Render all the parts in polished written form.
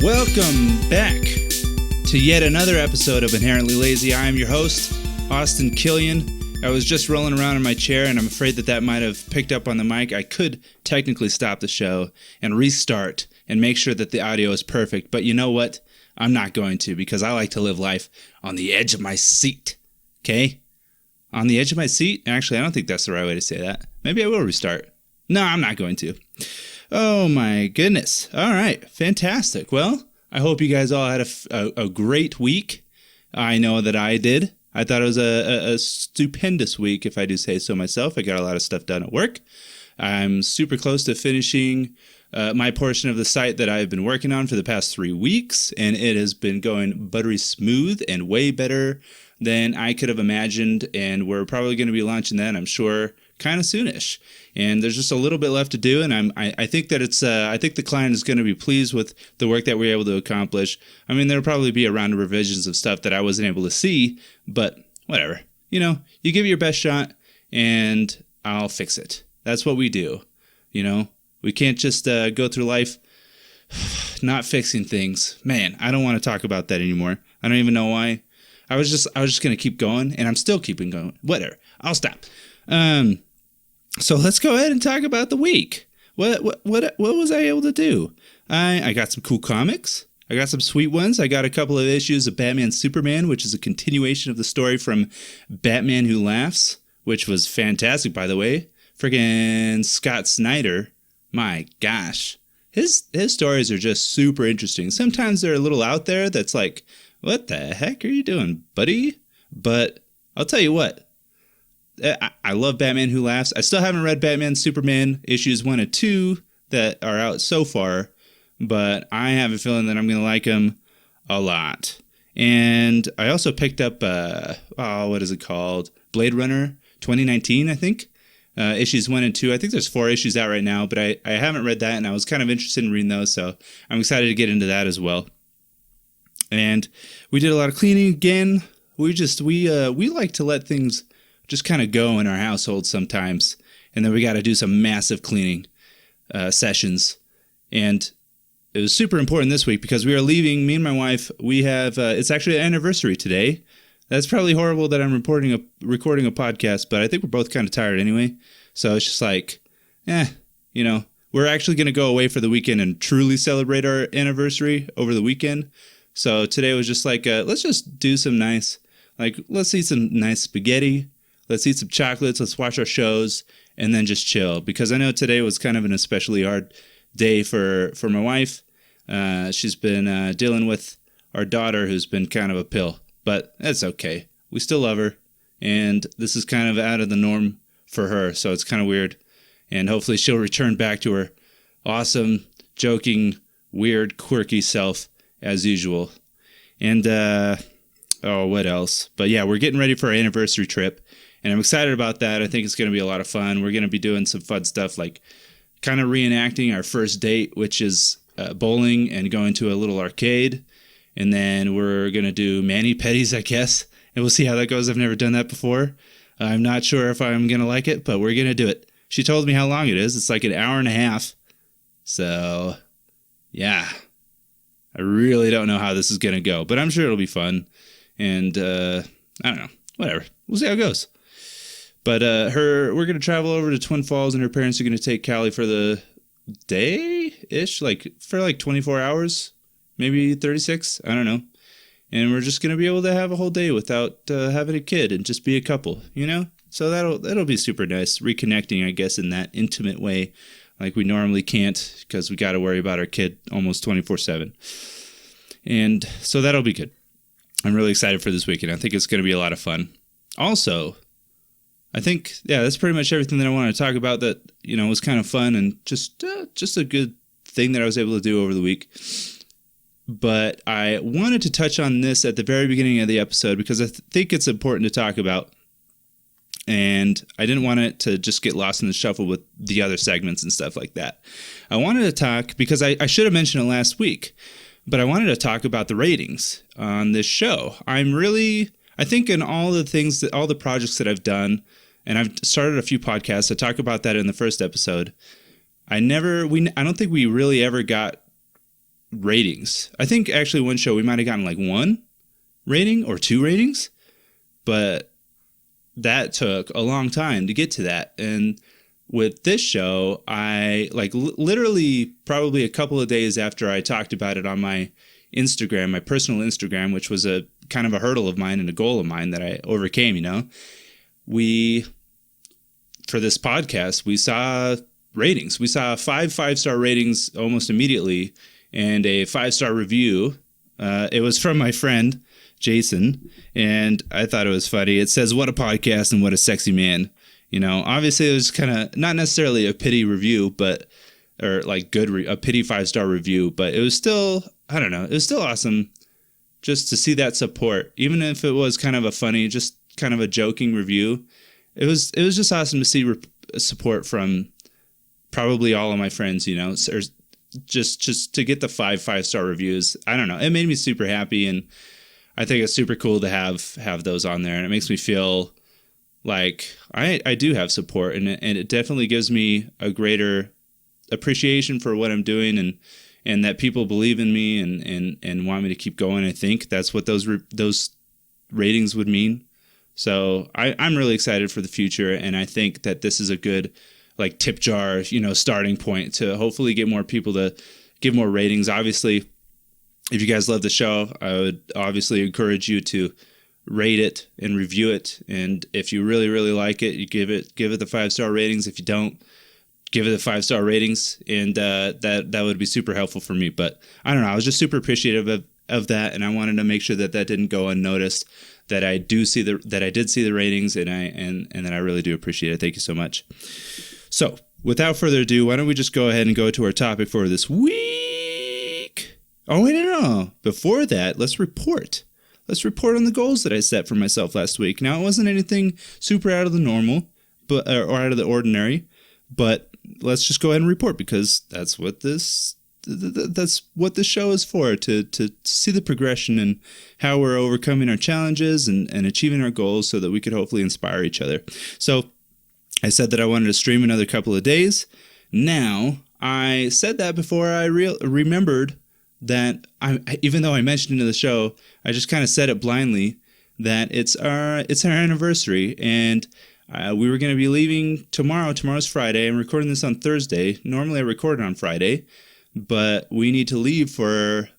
Welcome back to yet another episode of Inherently Lazy. I am your host, Austin Killian. I was just rolling around in my chair, and I'm afraid that might have picked up on the mic. I could technically stop the show and restart and make sure that the audio is perfect, but you know what? I'm not going to, because I like to live life on the edge of my seat, okay? On the edge of my seat? Actually, I don't think that's the right way to say that. Maybe I will restart. No, I'm not going to. Oh my goodness. All right, fantastic. Well, I hope you guys all had a great week. I know that I did. I thought it was a stupendous week, if I do say so myself. I got a lot of stuff done at work. I'm super close to finishing my portion of the site that I've been working on for the past 3 weeks, and it has been going buttery smooth and way better than I could have imagined, and we're probably going to be launching that, I'm sure, kind of soonish. And there's just a little bit left to do, and I think that I think the client is going to be pleased with the work that we're able to accomplish. I mean, there'll probably be a round of revisions of stuff that I wasn't able to see, but whatever. You know, you give it your best shot, and I'll fix it. That's what we do. You know, we can't just go through life not fixing things. Man, I don't want to talk about that anymore. I don't even know why. I was just going to keep going, and I'm still keeping going. Whatever. I'll stop. So let's go ahead and talk about the week. What was I able to do? I got some cool comics. I got some sweet ones. I got a couple of issues of Batman Superman, which is a continuation of the story from Batman Who Laughs, which was fantastic, by the way. Friggin' Scott Snyder. My gosh. His stories are just super interesting. Sometimes they're a little out there that's like, what the heck are you doing, buddy? But I'll tell you what. I love Batman Who Laughs. I still haven't read Batman Superman issues 1 and 2 that are out so far, but I have a feeling that I'm going to like them a lot. And I also picked up, what is it called? Blade Runner 2019, I think. Issues 1 and 2. I think there's 4 issues out right now, but I haven't read that, and I was kind of interested in reading those, so I'm excited to get into that as well. And we did a lot of cleaning again. We like to let things just kind of go in our household sometimes, and then we got to do some massive cleaning sessions. And it was super important this week because we are leaving. Me and my wife, we have it's actually an anniversary today. That's probably horrible that I'm recording a podcast, but I think we're both kind of tired anyway. So it's just like, you know, we're actually going to go away for the weekend and truly celebrate our anniversary over the weekend. So today was just like, let's just do some nice, let's eat some nice spaghetti. Let's eat some chocolates, let's watch our shows, and then just chill. Because I know today was kind of an especially hard day for my wife. She's been dealing with our daughter, who's been kind of a pill. But that's okay. We still love her. And this is kind of out of the norm for her, so it's kind of weird. And hopefully she'll return back to her awesome, joking, weird, quirky self as usual. And, what else? But yeah, we're getting ready for our anniversary trip. And I'm excited about that. I think it's going to be a lot of fun. We're going to be doing some fun stuff, like kind of reenacting our first date, which is bowling and going to a little arcade. And then we're going to do mani-pedis, I guess. And we'll see how that goes. I've never done that before. I'm not sure if I'm going to like it, but we're going to do it. She told me how long it is. It's like an hour and a half. So, yeah. I really don't know how this is going to go, but I'm sure it'll be fun. And, I don't know. Whatever. We'll see how it goes. But we're going to travel over to Twin Falls, and her parents are going to take Callie for the day-ish, for 24 hours, maybe 36, I don't know. And we're just going to be able to have a whole day without having a kid and just be a couple, you know? So that'll be super nice, reconnecting, I guess, in that intimate way, like we normally can't, because we got to worry about our kid almost 24/7. And so that'll be good. I'm really excited for this weekend. I think it's going to be a lot of fun. Also, I think, that's pretty much everything that I want to talk about that, you know, was kind of fun and just a good thing that I was able to do over the week. But I wanted to touch on this at the very beginning of the episode because I think it's important to talk about. And I didn't want it to just get lost in the shuffle with the other segments and stuff like that. I wanted to talk, because I should have mentioned it last week, but I wanted to talk about the ratings on this show. I think in all the projects that I've done, and I've started a few podcasts. I talk about that in the first episode. I don't think we really ever got ratings. I think actually one show we might have gotten like 1 rating or 2 ratings, but that took a long time to get to that. And with this show, I literally probably a couple of days after I talked about it on my Instagram, my personal Instagram, which was a kind of a hurdle of mine and a goal of mine that I overcame, for this podcast, we saw ratings. We saw 5-star ratings almost immediately and a 5-star review. It was from my friend, Jason, and I thought it was funny. It says, "What a podcast and what a sexy man." Obviously it was kind of not necessarily a pity review, or like a pity 5-star review, but it was still, I don't know, it was still awesome just to see that support, even if it was kind of a funny, just kind of a joking review. It was just awesome to see support from probably all of my friends, or just to get the 5-star reviews. I don't know. It made me super happy, and I think it's super cool to have those on there, and it makes me feel like I do have support, and it definitely gives me a greater appreciation for what I'm doing, and that people believe in me and want me to keep going. I think that's what those ratings would mean. So I'm really excited for the future, and I think that this is a good tip jar, starting point to hopefully get more people to give more ratings. Obviously, if you guys love the show, I would obviously encourage you to rate it and review it. And if you really, really like it, you give it the 5-star ratings. If you don't, give it the 5-star ratings, and that would be super helpful for me. But I don't know, I was just super appreciative of that, and I wanted to make sure that didn't go unnoticed. That I did see the ratings, and that I really do appreciate it. Thank you so much. So, without further ado, why don't we just go ahead and go to our topic for this week? Oh wait, no. Before that, let's report. Let's report on the goals that I set for myself last week. Now, it wasn't anything super out of the normal, or out of the ordinary, but let's just go ahead and report, because that's what this show is for, to see the progression and how we're overcoming our challenges and achieving our goals so that we could hopefully inspire each other. So I said that I wanted to stream another couple of days. Now, I said that before I remembered that even though I mentioned it in the show, I just kind of said it blindly, that it's our anniversary, and we were going to be leaving tomorrow. Tomorrow's Friday. I'm recording this on Thursday. Normally I record it on Friday, but we need to leave for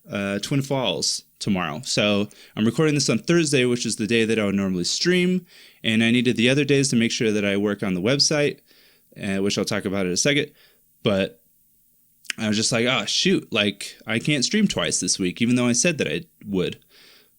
Twin Falls tomorrow. So I'm recording this on Thursday, which is the day that I would normally stream, and I needed the other days to make sure that I work on the website, which I'll talk about in a second. But I was just like, oh, shoot, I can't stream twice this week, even though I said that I would.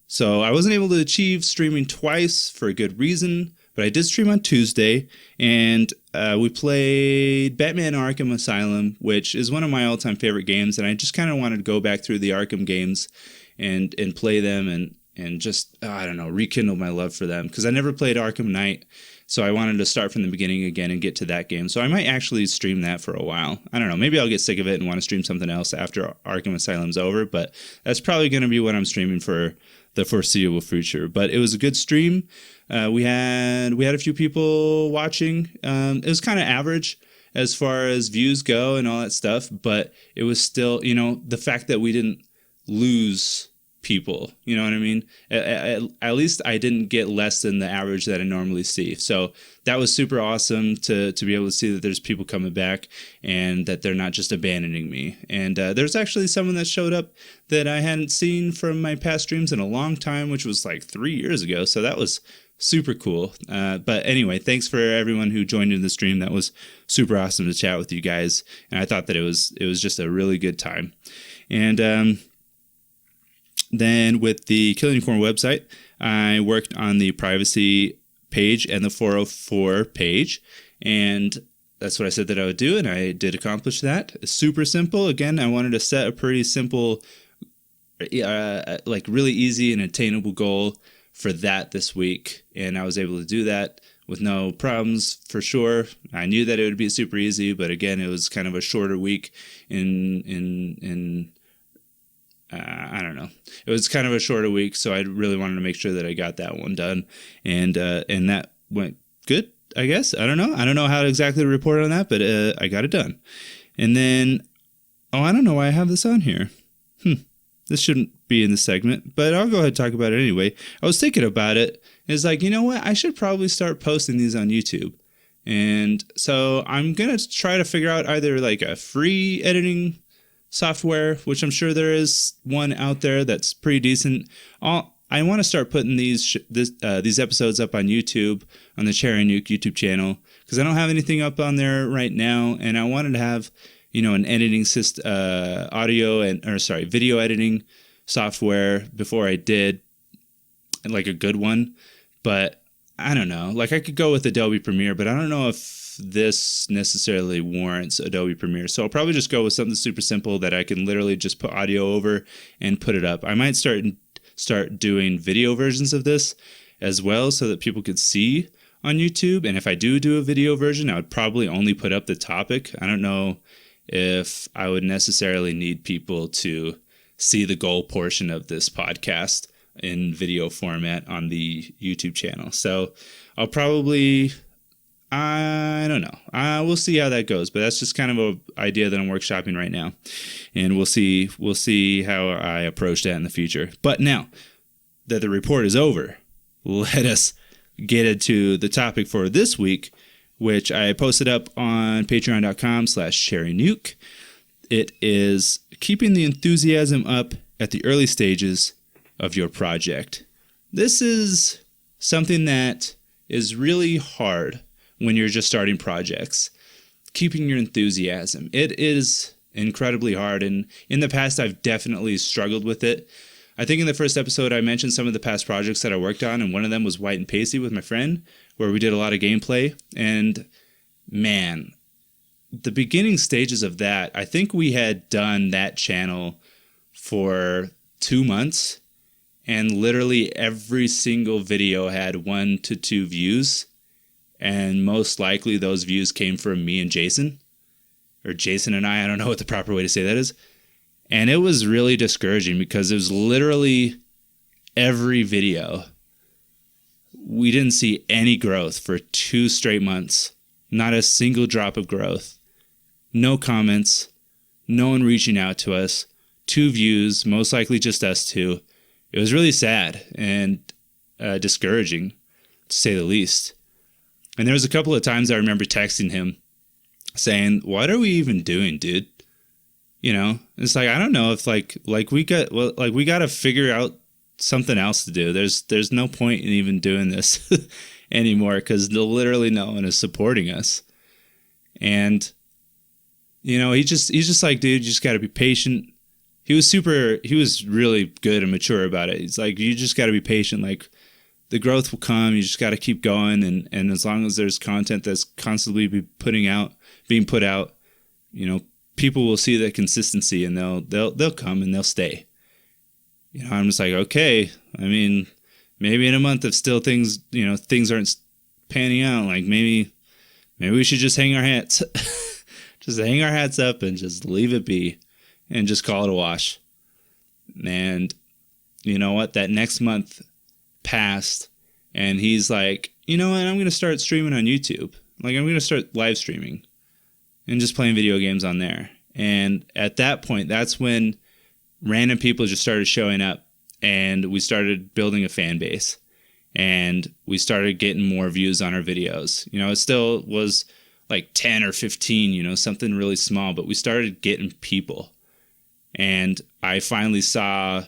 So I wasn't able to achieve streaming twice for a good reason, but I did stream on Tuesday, and we played Batman Arkham Asylum, which is one of my all-time favorite games, and I just kind of wanted to go back through the Arkham games and play them and just, I don't know, rekindle my love for them, because I never played Arkham Knight, so I wanted to start from the beginning again and get to that game. So I might actually stream that for a while. I don't know, maybe I'll get sick of it and want to stream something else after Arkham Asylum's over, but that's probably going to be what I'm streaming for the foreseeable future. But it was a good stream. We had a few people watching. It was kind of average as far as views go and all that stuff, but it was still, the fact that we didn't lose people, you know what I mean? At least I didn't get less than the average that I normally see. So that was super awesome to be able to see that there's people coming back and that they're not just abandoning me. And there's actually someone that showed up that I hadn't seen from my past streams in a long time, which was like 3 years ago. So that was super cool. But anyway, thanks for everyone who joined in the stream. That was super awesome to chat with you guys. And I thought that it was just a really good time. And then with the Killian website, I worked on the privacy page and the 404 page, and that's what I said that I would do, and I did accomplish that. Super simple. Again, I wanted to set a pretty simple, really easy and attainable goal for that this week, and I was able to do that with no problems for sure. I knew that it would be super easy, but again, it was kind of a shorter week I don't know. It was kind of a shorter week, so I really wanted to make sure that I got that one done, and that went good, I guess. I don't know how to exactly report on that, but I got it done. And then, I don't know why I have this on here. this shouldn't be in the segment, but I'll go ahead and talk about it anyway. I was thinking about it. It's like, you know what? I should probably start posting these on YouTube. And so I'm going to try to figure out either like a free editing software, which I'm sure there is one out there that's pretty decent. I want to start putting these episodes up on YouTube, on the Cherry Nuke YouTube channel, because I don't have anything up on there right now, and I wanted to have, an editing system, video editing software before I did, like a good one. But I don't know, like I could go with Adobe Premiere, but I don't know if this necessarily warrants Adobe Premiere. So I'll probably just go with something super simple that I can literally just put audio over and put it up. I might start doing video versions of this as well so that people could see on YouTube. And if I do a video version, I would probably only put up the topic. I don't know if I would necessarily need people to see the goal portion of this podcast in video format on the YouTube channel. So I'll probably, I don't know. We'll see how that goes, but that's just kind of an idea that I'm workshopping right now, and we'll see how I approach that in the future. But now that the report is over, let us get into the topic for this week, which I posted up on patreon.com/cherrynuke. It is keeping the enthusiasm up at the early stages of your project. This is something that is really hard when you're just starting projects. Keeping your enthusiasm. It is incredibly hard, and in the past I've definitely struggled with it. I think in the first episode I mentioned some of the past projects that I worked on, and one of them was White and Pasty with my friend, where we did a lot of gameplay. And man, the beginning stages of that, I think we had done that channel for 2 months, and literally every single video had 1 to 2 views. And most likely those views came from me and Jason, or Jason and I don't know what the proper way to say that is. And it was really discouraging because it was literally every video. We didn't see any growth for 2 straight months. Not a single drop of growth. No comments. No one reaching out to us. 2 views, most likely just us 2. It was really sad and discouraging, to say the least. And there was a couple of times I remember texting him saying, "What are we even doing, dude?" It's like, I don't know if we got to figure out something else to do. There's no point in even doing this anymore because literally no one is supporting us. And he's just like, dude, you just got to be patient. He was really good and mature about it. He's like, you just got to be patient. Like, the growth will come. You just got to keep going. And as long as there's content that's constantly being put out, people will see that consistency, and they'll come and they'll stay. I'm just like, okay. I mean, maybe in a month if still things aren't panning out, like maybe we should just hang our hats, just hang our hats up and just leave it be and just call it a wash. And you know what? That next month passed, and he's like, you know what? I'm going to start streaming on YouTube. Like, I'm going to start live streaming and just playing video games on there. And at that point, that's when random people just started showing up, and we started building a fan base, and we started getting more views on our videos. It still was like 10 or 15, something really small, but we started getting people. And I finally saw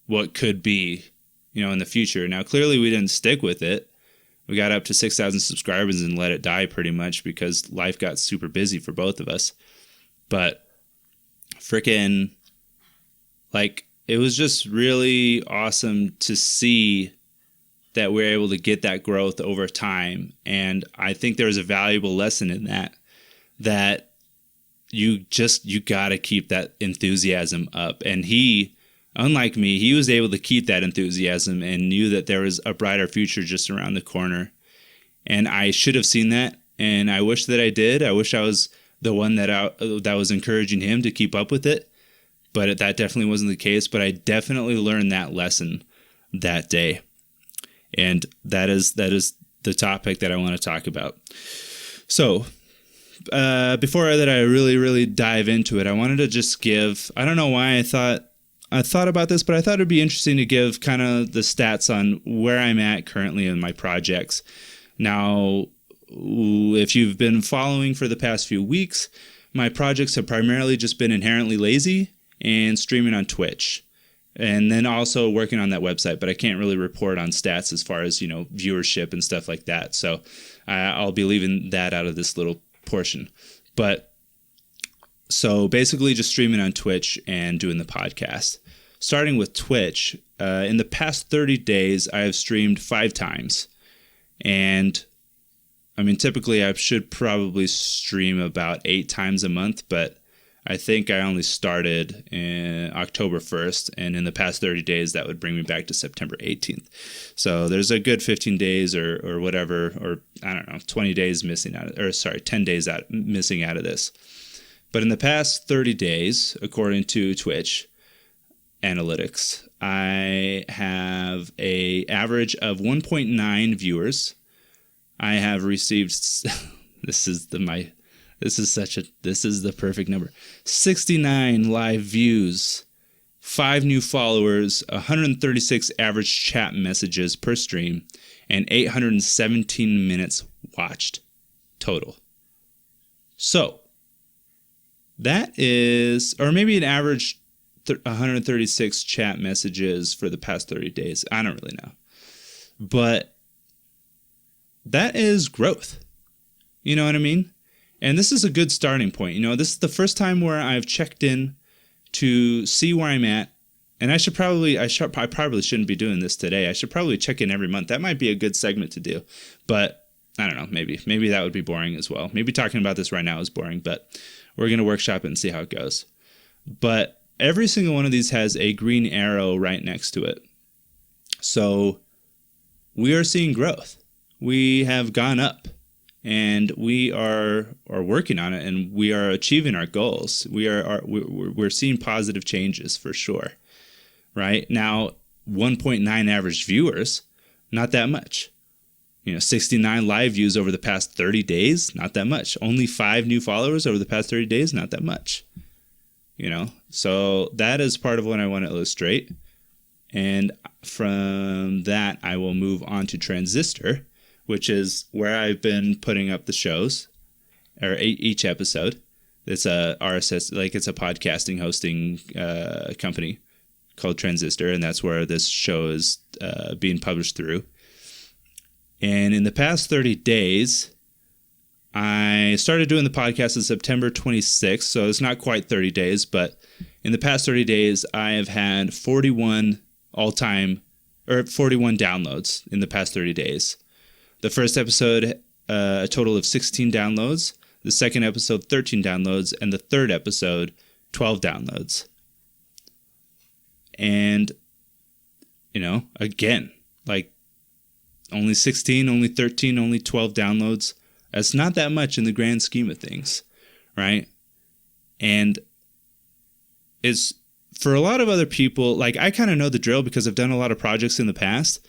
what could be, in the future. Now, clearly we didn't stick with it. We got up to 6,000 subscribers and let it die pretty much because life got super busy for both of us. But freaking, like, it was just really awesome to see that we're able to get that growth over time. And I think there was a valuable lesson in that you got to keep that enthusiasm up. And he, unlike me, he was able to keep that enthusiasm and knew that there was a brighter future just around the corner. And I should have seen that. And I wish that I did. I wish I was the one that was encouraging him to keep up with it. But that definitely wasn't the case. But I definitely learned that lesson that day. And that is the topic that I want to talk about. So before that I really dive into it, I wanted to just give, I don't know why I thought about this, but I thought it'd be interesting to give kind of the stats on where I'm at currently in my projects. Now, if you've been following for the past few weeks, my projects have primarily just been Inherently Lazy and streaming on Twitch. And then also working on that website, but I can't really report on stats as far as, viewership and stuff like that. So I'll be leaving that out of this little portion. But so basically just streaming on Twitch and doing the podcast. Starting with Twitch, in the past 30 days, I have streamed 5 times. And I mean, typically I should probably stream about 8 times a month, but I think I only started in October 1st, and in the past 30 days, that would bring me back to September 18th. So there's a good 15 days or whatever, or I don't know, 20 days missing out, 10 days missing out of this. But in the past 30 days, according to Twitch analytics, I have a average of 1.9 viewers. I have received, this is the perfect number. 69 live views, 5 new followers, 136 average chat messages per stream, and 817 minutes watched total. So that is, or maybe an average 136 chat messages for the past 30 days. I don't really know. But that is growth. You know what I mean? And this is a good starting point. This is the first time where I've checked in to see where I'm at. And I probably shouldn't be doing this today. I should probably check in every month. That might be a good segment to do. But I don't know, maybe that would be boring as well. Maybe talking about this right now is boring, but we're going to workshop it and see how it goes. But every single one of these has a green arrow right next to it. So we are seeing growth. We have gone up. And we are working on it, and we are achieving our goals. We're seeing positive changes for sure, right? Now, 1.9 average viewers, not that much. 69 live views over the past 30 days, not that much. Only 5 new followers over the past 30 days, not that much. So that is part of what I want to illustrate. And from that, I will move on to Transistor, which is where I've been putting up the shows, or each episode. It's a RSS, it's a podcasting hosting company called Transistor, and that's where this show is being published through. And in the past 30 days, I started doing the podcast on September 26th, so it's not quite 30 days, but in the past 30 days, I have had 41 downloads in the past 30 days. The first episode, a total of 16 downloads. The second episode, 13 downloads. And the third episode, 12 downloads. And, again, only 16, only 13, only 12 downloads. That's not that much in the grand scheme of things, right? And it's, for a lot of other people, I kind of know the drill because I've done a lot of projects in the past.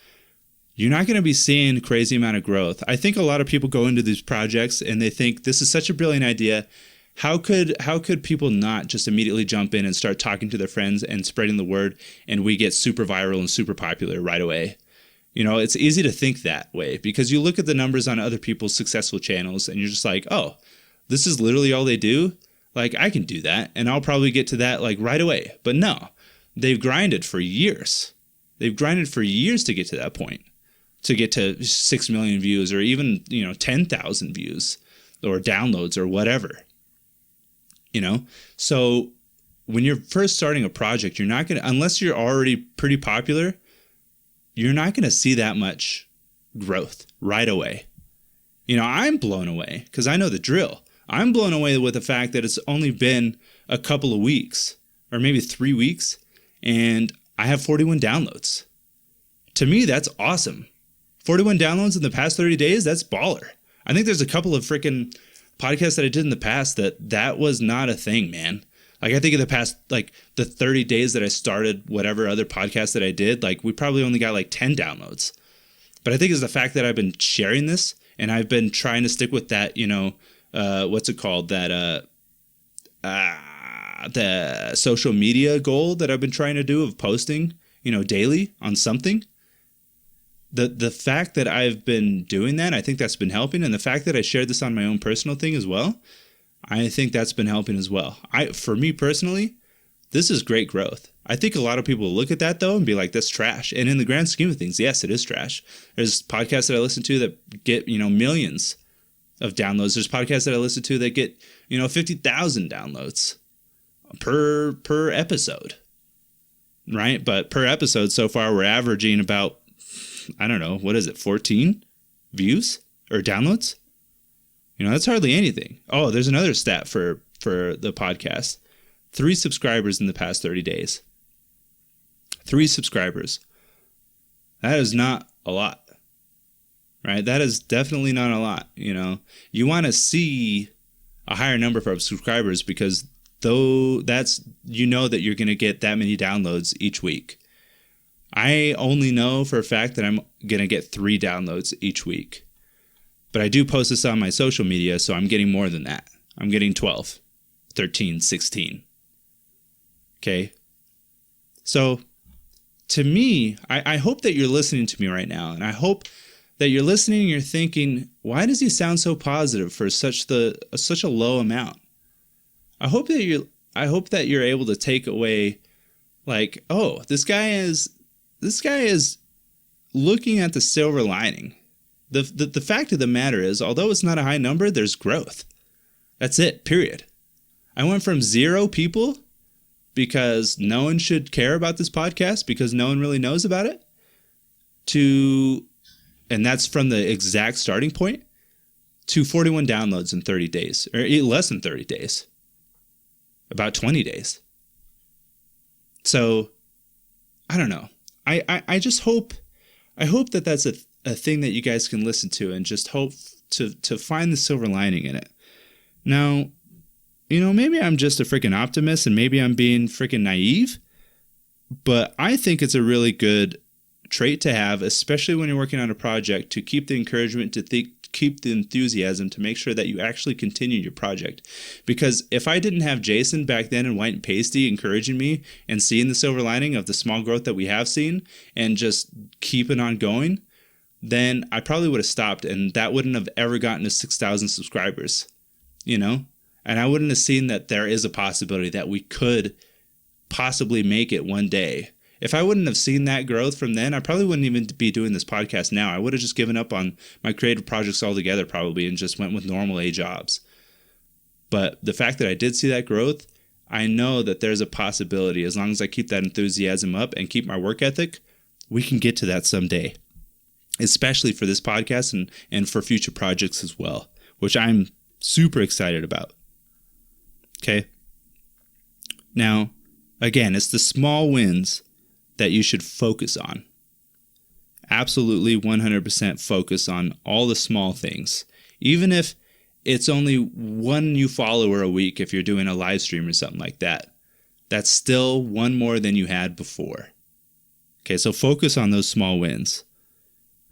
You're not going to be seeing a crazy amount of growth. I think a lot of people go into these projects and they think this is such a brilliant idea. How could people not just immediately jump in and start talking to their friends and spreading the word, and we get super viral and super popular right away? It's easy to think that way because you look at the numbers on other people's successful channels and you're just like, oh, this is literally all they do? I can do that and I'll probably get to that right away. But no, they've grinded for years. They've grinded for years to get to that point. To get to 6 million views or even, 10,000 views or downloads or whatever, So when you're first starting a project, you're not going to, unless you're already pretty popular, you're not going to see that much growth right away. I'm blown away because I know the drill. I'm blown away with the fact that it's only been a couple of weeks or maybe 3 weeks and I have 41 downloads. To me, that's awesome. 41 downloads in the past 30 days, that's baller. I think there's a couple of freaking podcasts that I did in the past that was not a thing, man. I think in the past, the 30 days that I started whatever other podcast that I did, we probably only got 10 downloads. But I think it's the fact that I've been sharing this and I've been trying to stick with that, what's it called? The social media goal that I've been trying to do of posting, daily on something. The fact that I've been doing that, I think that's been helping. And the fact that I shared this on my own personal thing as well, I think that's been helping as well. For me personally, this is great growth. I think a lot of people look at that though and be like, that's trash. And in the grand scheme of things, yes, it is trash. There's podcasts that I listen to that get, millions of downloads. There's podcasts that I listen to that get, 50,000 downloads per episode. Right? But per episode so far, we're averaging about, I don't know, 14 views or downloads? That's hardly anything. Oh, there's another stat for the podcast. 3 subscribers in the past 30 days. 3 subscribers. That is not a lot. Right? That is definitely not a lot. You want to see a higher number of subscribers because that you're going to get that many downloads each week. I only know for a fact that I'm going to get 3 downloads each week. But I do post this on my social media, so I'm getting more than that. I'm getting 12, 13, 16. Okay? So, to me, I hope that you're listening to me right now, and I hope that you're listening and you're thinking, why does he sound so positive for such a low amount? I hope that you're able to take away, like, oh, this guy is looking at the silver lining. The fact of the matter is, although it's not a high number, there's growth. That's it, period. I went from 0 people because no one should care about this podcast because no one really knows about it and that's from the exact starting point, to 41 downloads in 30 days, or less than 30 days, about 20 days. So, I don't know. I just hope that that's a thing that you guys can listen to and just hope to find the silver lining in it. Now, maybe I'm just a freaking optimist and maybe I'm being freaking naive, but I think it's a really good trait to have, especially when you're working on a project, to keep the encouragement, to keep the enthusiasm, to make sure that you actually continue your project. Because if I didn't have Jason back then in White and Pasty encouraging me and seeing the silver lining of the small growth that we have seen and just keeping on going, then I probably would have stopped and that wouldn't have ever gotten to 6,000 subscribers, And I wouldn't have seen that there is a possibility that we could possibly make it one day. If I wouldn't have seen that growth from then, I probably wouldn't even be doing this podcast now. I would have just given up on my creative projects altogether probably and just went with normal A jobs. But the fact that I did see that growth, I know that there's a possibility. As long as I keep that enthusiasm up and keep my work ethic, we can get to that someday. Especially for this podcast and for future projects as well, which I'm super excited about. Okay? Now, again, it's the small wins that you should focus on. Absolutely 100% focus on all the small things. Even if it's only 1 new follower a week, if you're doing a live stream or something like that, that's still 1 more than you had before. Okay, so focus on those small wins,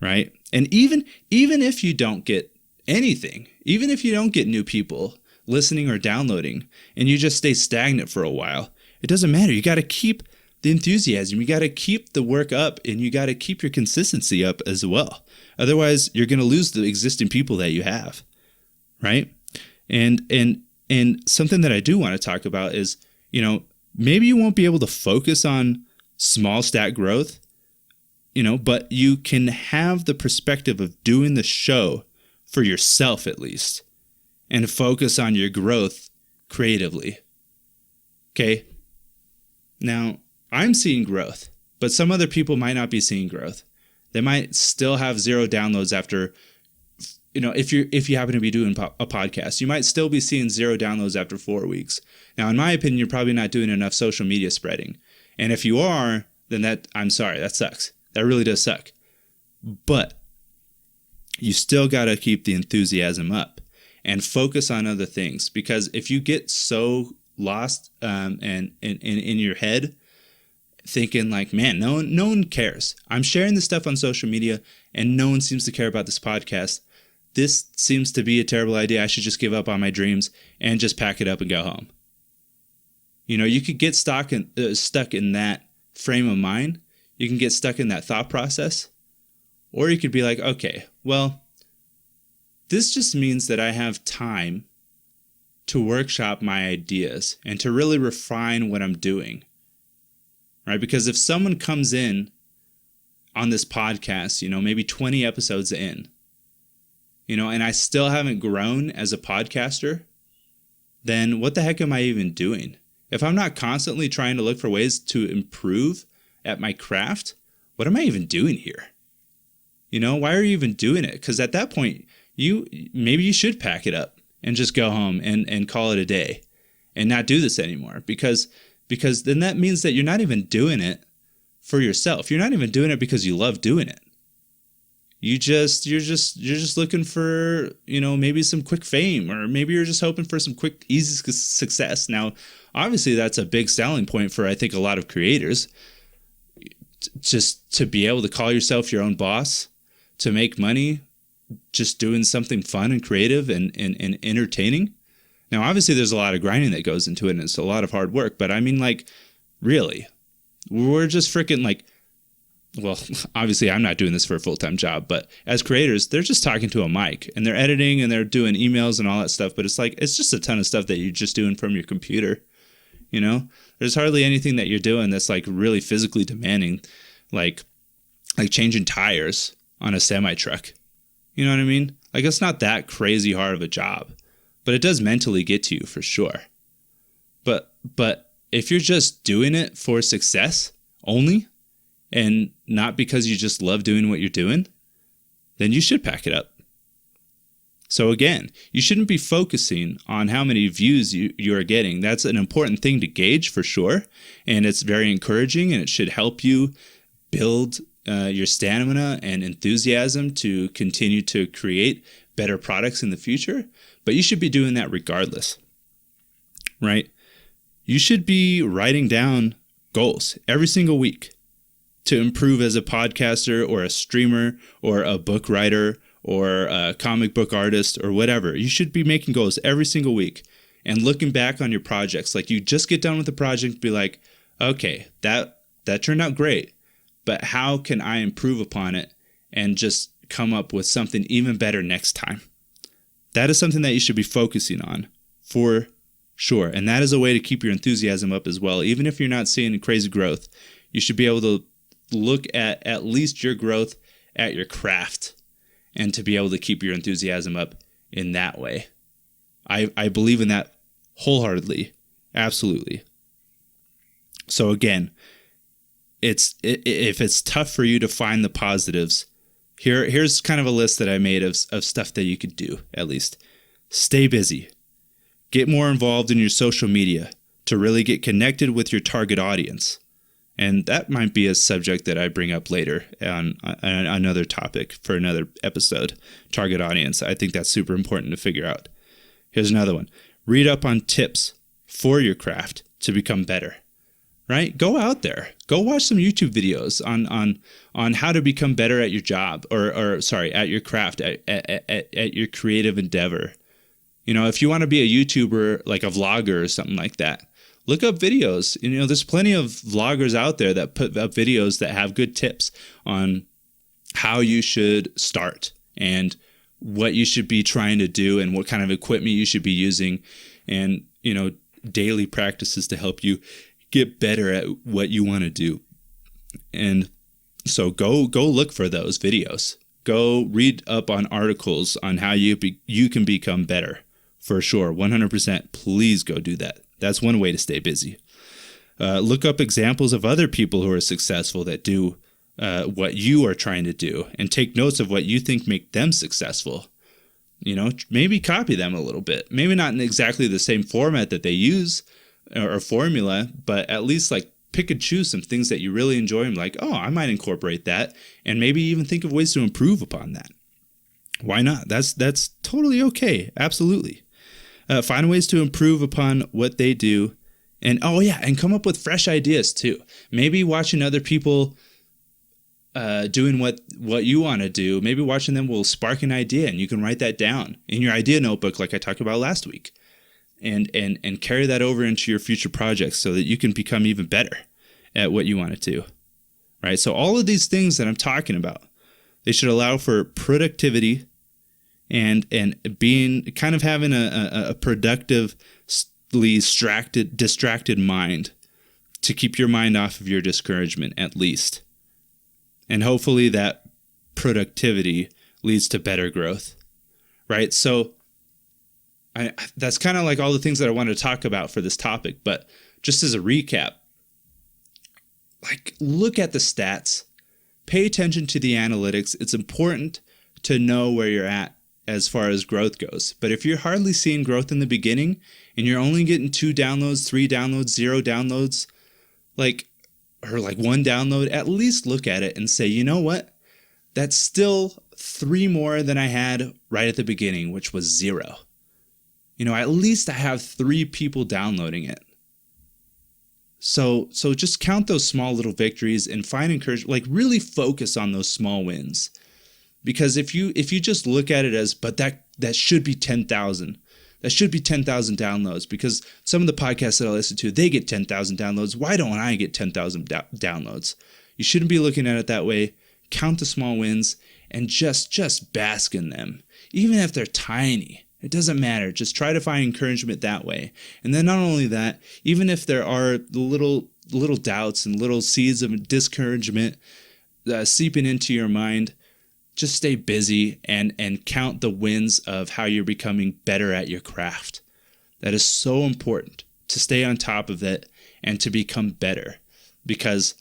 right? And even if you don't get anything, even if you don't get new people listening or downloading, and you just stay stagnant for a while, it doesn't matter. You got to keep the enthusiasm. You got to keep the work up and you got to keep your consistency up as well. Otherwise, you're going to lose the existing people that you have, right? And something that I do want to talk about is, maybe you won't be able to focus on small stat growth, but you can have the perspective of doing the show for yourself at least and focus on your growth creatively. Okay? Now, I'm seeing growth, but some other people might not be seeing growth. They might still have 0 downloads after, if you happen to be doing a podcast, you might still be seeing 0 downloads after 4 weeks. Now, in my opinion, you're probably not doing enough social media spreading. And if you are, then I'm sorry, that sucks. That really does suck. But you still got to keep the enthusiasm up and focus on other things. Because if you get so lost and in your head, thinking like, man, no one cares. I'm sharing this stuff on social media and no one seems to care about this podcast. this seems to be a terrible idea. I should just give up on my dreams and just pack it up and go home. You could get stuck in that frame of mind. You can get stuck in that thought process. Or you could be like, okay, well, this just means that I have time to workshop my ideas and to really refine what I'm doing. Right? Because if someone comes in on this podcast, maybe 20 episodes in, and I still haven't grown as a podcaster, then what the heck am I even doing? If I'm not constantly trying to look for ways to improve at my craft, what am I even doing here? Why are you even doing it? Because at that point, maybe you should pack it up and just go home and call it a day and not do this anymore. Because then that means that you're not even doing it for yourself. You're not even doing it because you love doing it. You're just looking for, maybe some quick fame, or maybe you're just hoping for some quick, easy success. Now, obviously that's a big selling point for, I think, a lot of creators, just to be able to call yourself your own boss, to make money, just doing something fun and creative and entertaining. Now, obviously there's a lot of grinding that goes into it, and it's a lot of hard work, but I mean, like, really, we're just freaking like, well, obviously I'm not doing this for a full-time job, but as creators, they're just talking to a mic and they're editing and they're doing emails and all that stuff. But it's like, it's just a ton of stuff that you're just doing from your computer. There's hardly anything that you're doing that's like really physically demanding, like changing tires on a semi truck. You know what I mean? Like, it's not that crazy hard of a job, but it does mentally get to you for sure. But if you're just doing it for success only, and not because you just love doing what you're doing, then you should pack it up. So again, you shouldn't be focusing on how many views you are getting. That's an important thing to gauge for sure. And it's very encouraging, and it should help you build your stamina and enthusiasm to continue to create better products in the future. But you should be doing that regardless, right? You should be writing down goals every single week to improve as a podcaster or a streamer or a book writer or a comic book artist or whatever. You should be making goals every single week and looking back on your projects. Like, you just get done with the project, be like, okay, that turned out great, but how can I improve upon it and just come up with something even better next time? That is something that you should be focusing on for sure. And that is a way to keep your enthusiasm up as well. Even if you're not seeing crazy growth, you should be able to look at least your growth at your craft and to be able to keep your enthusiasm up in that way. I believe in that wholeheartedly. Absolutely. So again, if it's tough for you to find the positives, here's kind of a list that I made of stuff that you could do. At least stay busy. Get more involved in your social media to really get connected with your target audience. And that might be a subject that I bring up later on another topic for another episode. Target audience. I think that's super important to figure out. Here's another one. Read up on tips for your craft to become better. Right? Go out there. Go watch some YouTube videos on how to become better at your job or at your craft, at your creative endeavor. If you want to be a YouTuber, like a vlogger or something like that, look up videos. There's plenty of vloggers out there that put up videos that have good tips on how you should start and what you should be trying to do and what kind of equipment you should be using and, daily practices to help you get better at what you want to do. And so go look for those videos. Go read up on articles on how you can become better for sure. 100%. Please go do that. That's one way to stay busy. Look up examples of other people who are successful that do what you are trying to do and take notes of what you think make them successful. Maybe copy them a little bit. Maybe not in exactly the same format that they use or formula, but at least like pick and choose some things that you really enjoy and like, oh, I might incorporate that and maybe even think of ways to improve upon that. Why not? That's totally okay. Absolutely. Find ways to improve upon what they do. And and come up with fresh ideas too. Maybe watching other people doing what you want to do, maybe watching them will spark an idea, and you can write that down in your idea notebook like I talked about last week, and carry that over into your future projects so that you can become even better at what you want to do, right? So all of these things that I'm talking about, they should allow for productivity and being kind of having a productively distracted mind to keep your mind off of your discouragement at least. And hopefully that productivity leads to better growth, right? So that's kind of like all the things that I wanted to talk about for this topic. But just as a recap, like, look at the stats, pay attention to the analytics. It's important to know where you're at as far as growth goes. But if you're hardly seeing growth in the beginning and you're only getting 2 downloads, 3 downloads, 0 downloads, or 1 download, at least look at it and say, you know what? That's still 3 more than I had right at the beginning, which was 0. At least I have 3 people downloading it. So just count those small little victories and find encouragement, really focus on those small wins. Because if you just look at it as, but that should be 10,000. That should be 10,000 downloads, because some of the podcasts that I listen to, they get 10,000 downloads. Why don't I get 10,000 downloads? You shouldn't be looking at it that way. Count the small wins and just bask in them. Even if they're tiny, it doesn't matter. Just try to find encouragement that way. And then not only that, even if there are little doubts and little seeds of discouragement seeping into your mind, just stay busy and count the wins of how you're becoming better at your craft. That is so important, to stay on top of it and to become better. Because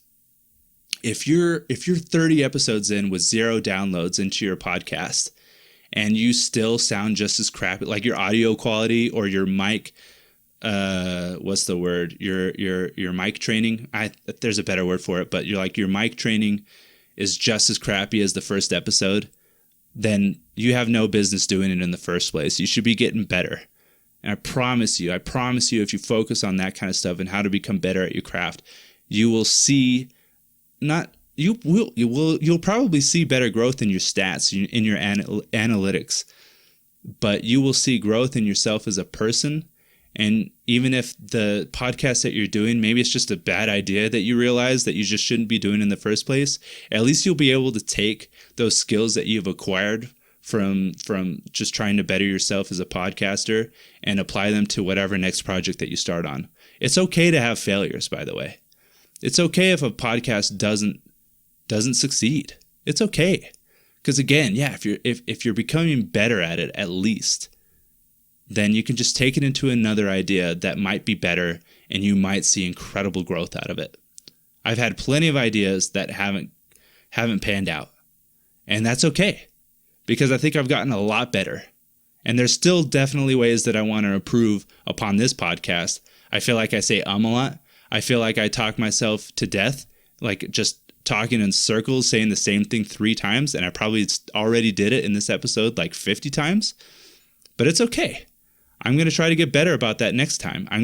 if you're 30 episodes in with 0 downloads into your podcast and you still sound just as crappy, like your audio quality or your mic, what's the word? Your mic training. There's a better word for it, but your mic training is just as crappy as the first episode, then you have no business doing it in the first place. You should be getting better. And I promise you, if you focus on that kind of stuff and how to become better at your craft, you will see you'll probably see better growth in your stats, in your analytics, but you will see growth in yourself as a person. And even if the podcast that you're doing, maybe it's just a bad idea that you realize that you just shouldn't be doing in the first place, at least you'll be able to take those skills that you've acquired from just trying to better yourself as a podcaster and apply them to whatever next project that you start on. It's okay to have failures, by the way. It's okay if a podcast doesn't succeed. It's okay. Because again, if you're becoming better at it, at least, then you can just take it into another idea that might be better, and you might see incredible growth out of it. I've had plenty of ideas that haven't panned out, and that's okay, because I think I've gotten a lot better. And there's still definitely ways that I want to improve upon this podcast. I feel like I say a lot. I feel like I talk myself to death, like just talking in circles, saying the same thing 3 times, and I probably already did it in this episode like 50 times. But it's okay. I'm going to try to get better about that next time. I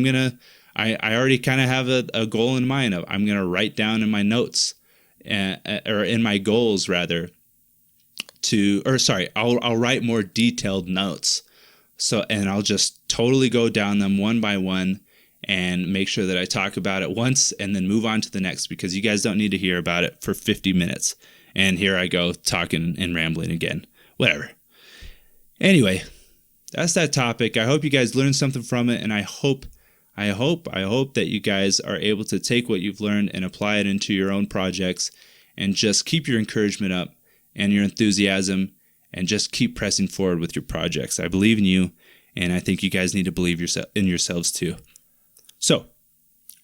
already kind of have a goal in mind of I'm going to write down in my notes, or in my goals rather, I'll write more detailed notes. And I'll just totally go down them one by one and make sure that I talk about it once and then move on to the next, because you guys don't need to hear about it for 50 minutes. And here I go talking and rambling again. Whatever. Anyway, that's that topic. I hope you guys learned something from it, and I hope that you guys are able to take what you've learned and apply it into your own projects, and just keep your encouragement up and your enthusiasm, and just keep pressing forward with your projects. I believe in you, and I think you guys need to believe in yourselves too. So,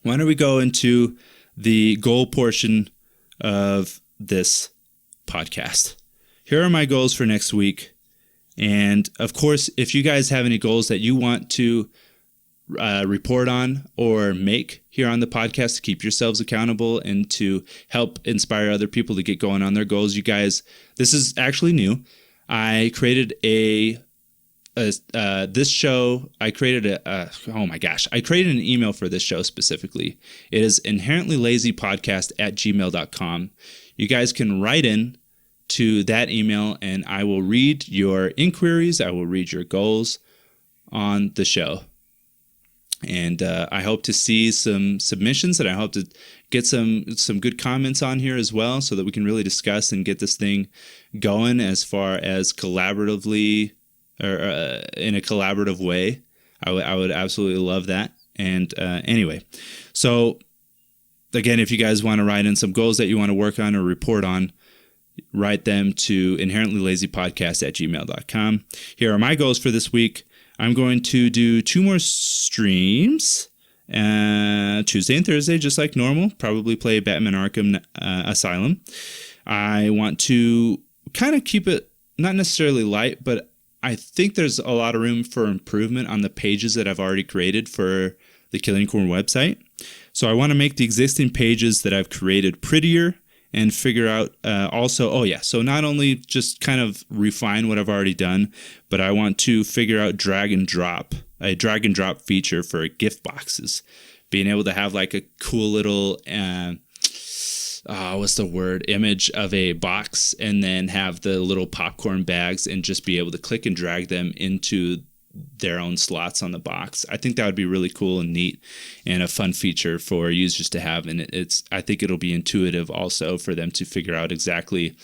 why don't we go into the goal portion of this podcast? Here are my goals for next week. And of course, if you guys have any goals that you want to report on or make here on the podcast to keep yourselves accountable and to help inspire other people to get going on their goals, you guys, this is actually new. I created this show. I created I created an email for this show specifically. It is inherentlylazypodcast@gmail.com. you guys can write in to that email, and I will read your inquiries. I will read your goals on the show. And I hope to see some submissions, and I hope to get some good comments on here as well, so that we can really discuss and get this thing going as far as collaboratively, or in a collaborative way. I would absolutely love that. And anyway, so again, if you guys want to write in some goals that you want to work on or report on, write them to inherentlylazypodcast@gmail.com. Here are my goals for this week. I'm going to do 2 more streams, Tuesday and Thursday, just like normal. Probably play Batman Arkham Asylum. I want to kind of keep it not necessarily light, but I think there's a lot of room for improvement on the pages that I've already created for the Killian website. So I want to make the existing pages that I've created prettier, and figure out so not only just kind of refine what I've already done, but I want to figure out a drag and drop feature for gift boxes. Being able to have like a cool little, image of a box, and then have the little popcorn bags and just be able to click and drag them into their own slots on the box. I think that would be really cool and neat, and a fun feature for users to have. And I think it'll be intuitive also for them to figure out exactly,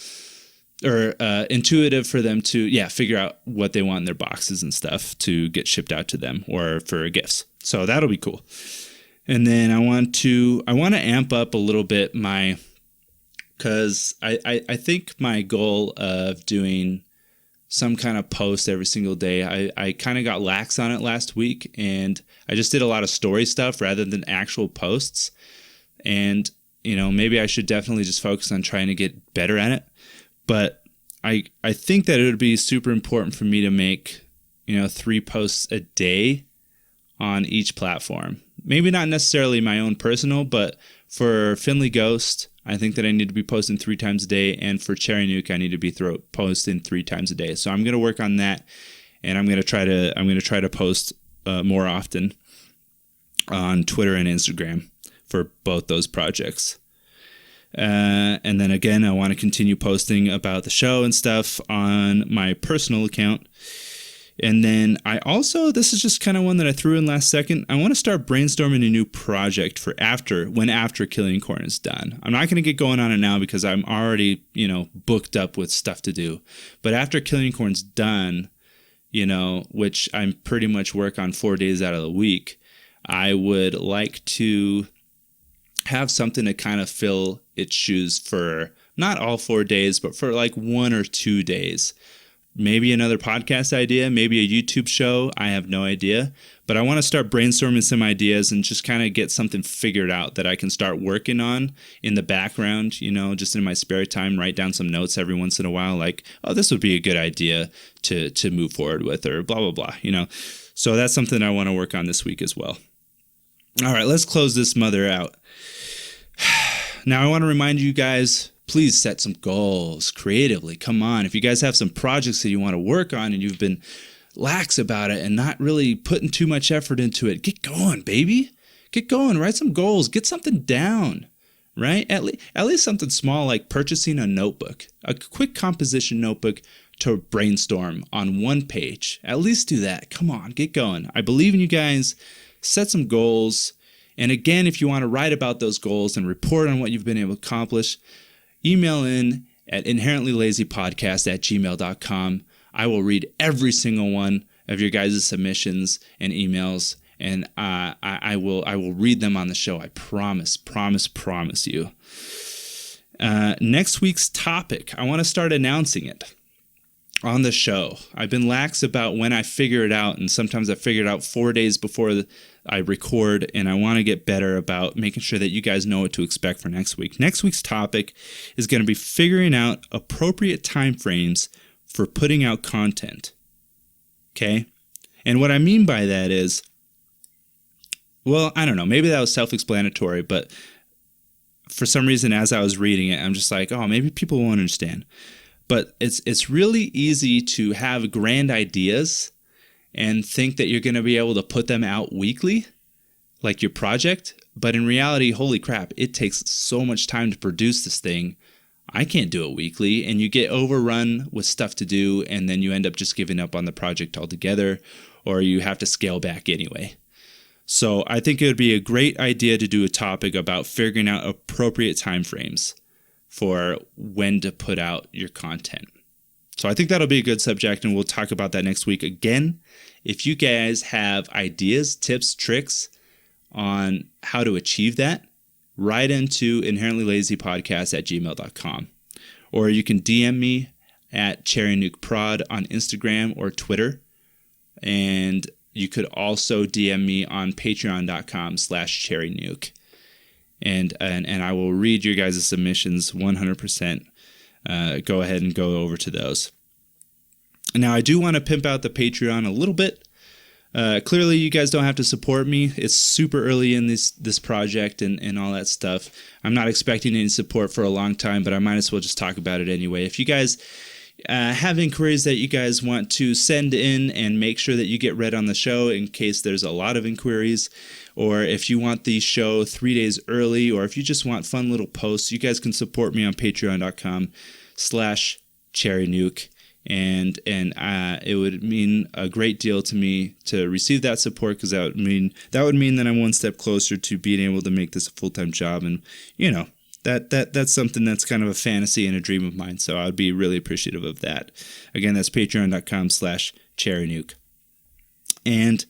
or intuitive for them to figure out what they want in their boxes and stuff to get shipped out to them or for gifts. So that'll be cool. And then I want to amp up a little bit because I think my goal of doing some kind of post every single day, I kind of got lax on it last week, and I just did a lot of story stuff rather than actual posts. And, maybe I should definitely just focus on trying to get better at it. But I think that it would be super important for me to make, 3 posts a day on each platform. Maybe not necessarily my own personal, but for Finley Ghost, I think that I need to be posting 3 times a day, and for Cherry Nuke, I need to be posting 3 times a day. So I'm going to work on that, and I'm going to try to post more often on Twitter and Instagram for both those projects. And then again, I want to continue posting about the show and stuff on my personal account. And then this is just kind of one that I threw in last second. I want to start brainstorming a new project for after Killian Corn is done. I'm not going to get going on it now because I'm already, booked up with stuff to do. But after Killian Corn's done, which I'm pretty much work on 4 days out of the week, I would like to have something to kind of fill its shoes for not all 4 days, but for like 1 or 2 days. Maybe another podcast idea, maybe a YouTube show. I have no idea. But I want to start brainstorming some ideas and just kind of get something figured out that I can start working on in the background, just in my spare time, write down some notes every once in a while, like, oh, this would be a good idea to move forward with, or blah, blah, blah, So that's something I want to work on this week as well. All right, let's close this mother out. Now I want to remind you guys, please set some goals creatively. Come on. If you guys have some projects that you want to work on and you've been lax about it and not really putting too much effort into it, get going, baby. Get going. Write some goals. Get something down, right? At least something small like purchasing a notebook, a quick composition notebook to brainstorm on 1 page. At least do that. Come on, get going. I believe in you guys. Set some goals. And again, if you want to write about those goals and report on what you've been able to accomplish, email in at inherentlylazypodcast@gmail.com. I will read every single one of your guys' submissions and emails, and I will read them on the show. I promise you. Next week's topic, I want to start announcing it on the show. I've been lax about when I figure it out, and sometimes I figure it out 4 days before I record, and I want to get better about making sure that you guys know what to expect for next week. Next week's topic is going to be figuring out appropriate time frames for putting out content. Okay? And what I mean by that is, well, I don't know, maybe that was self-explanatory, but for some reason as I was reading it, I'm just like, oh, maybe people won't understand. But it's really easy to have grand ideas and think that you're going to be able to put them out weekly, like your project. But in reality, holy crap, it takes so much time to produce this thing. I can't do it weekly, and you get overrun with stuff to do, and then you end up just giving up on the project altogether, or you have to scale back anyway. So I think it would be a great idea to do a topic about figuring out appropriate timeframes for when to put out your content. So I think that'll be a good subject, and we'll talk about that next week. Again, if you guys have ideas, tips, tricks on how to achieve that, write into inherentlylazypodcast@gmail.com. Or you can DM me at CherryNukeProd on Instagram or Twitter. And you could also DM me on patreon.com/CherryNuke. And I will read your guys' submissions 100%. Go ahead and go over to those. Now, I do want to pimp out the Patreon a little bit. Clearly, you guys don't have to support me. It's super early in this project and all that stuff. I'm not expecting any support for a long time, but I might as well just talk about it anyway. If you guys have inquiries that you guys want to send in and make sure that you get read on the show in case there's a lot of inquiries, or if you want the show 3 days early, or if you just want fun little posts, you guys can support me on patreon.com/CherryNuke. And it would mean a great deal to me to receive that support, because that would mean that I'm one step closer to being able to make this a full-time job. And that's something that's kind of a fantasy and a dream of mine. So I would be really appreciative of that. Again, that's patreon.com/CherryNuke. And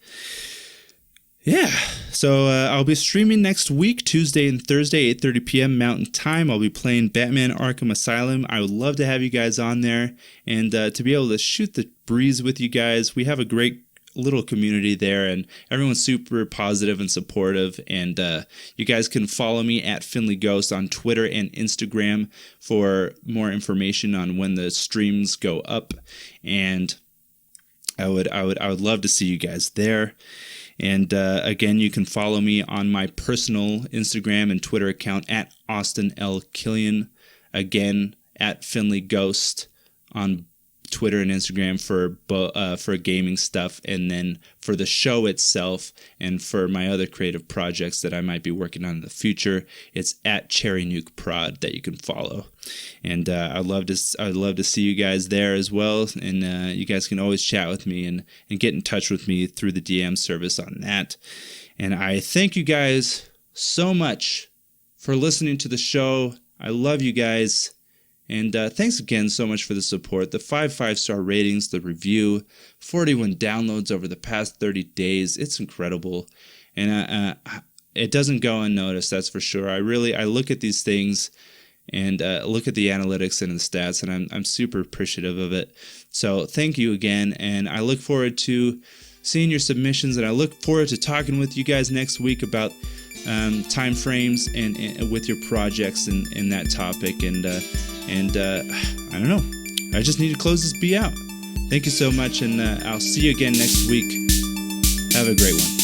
yeah, so I'll be streaming next week, Tuesday and Thursday, 8:30 p.m. Mountain Time. I'll be playing Batman Arkham Asylum. I would love to have you guys on there and to be able to shoot the breeze with you guys. We have a great little community there, and everyone's super positive and supportive. And you guys can follow me at Finley Ghost on Twitter and Instagram for more information on when the streams go up. And I would love to see you guys there. And again, you can follow me on my personal Instagram and Twitter account at Austin L. Killian. Again, at Finley Ghost on Twitter and Instagram for gaming stuff, and then for the show itself and for my other creative projects that I might be working on in the future, it's at CherryNukeProd that you can follow. And I'd love to see you guys there as well. And you guys can always chat with me and get in touch with me through the DM service on that. And I thank you guys so much for listening to the show. I love you guys. And thanks again so much for the support, the 5-star ratings, the review, 41 downloads over the past 30 days. It's incredible. And it doesn't go unnoticed, that's for sure. I look at these things and look at the analytics and the stats, and I'm super appreciative of it. So thank you again, and I look forward to seeing your submissions, and I look forward to talking with you guys next week about time frames and with your projects and that topic. And I don't know. I just need to close this B out. Thank you so much, and I'll see you again next week. Have a great one.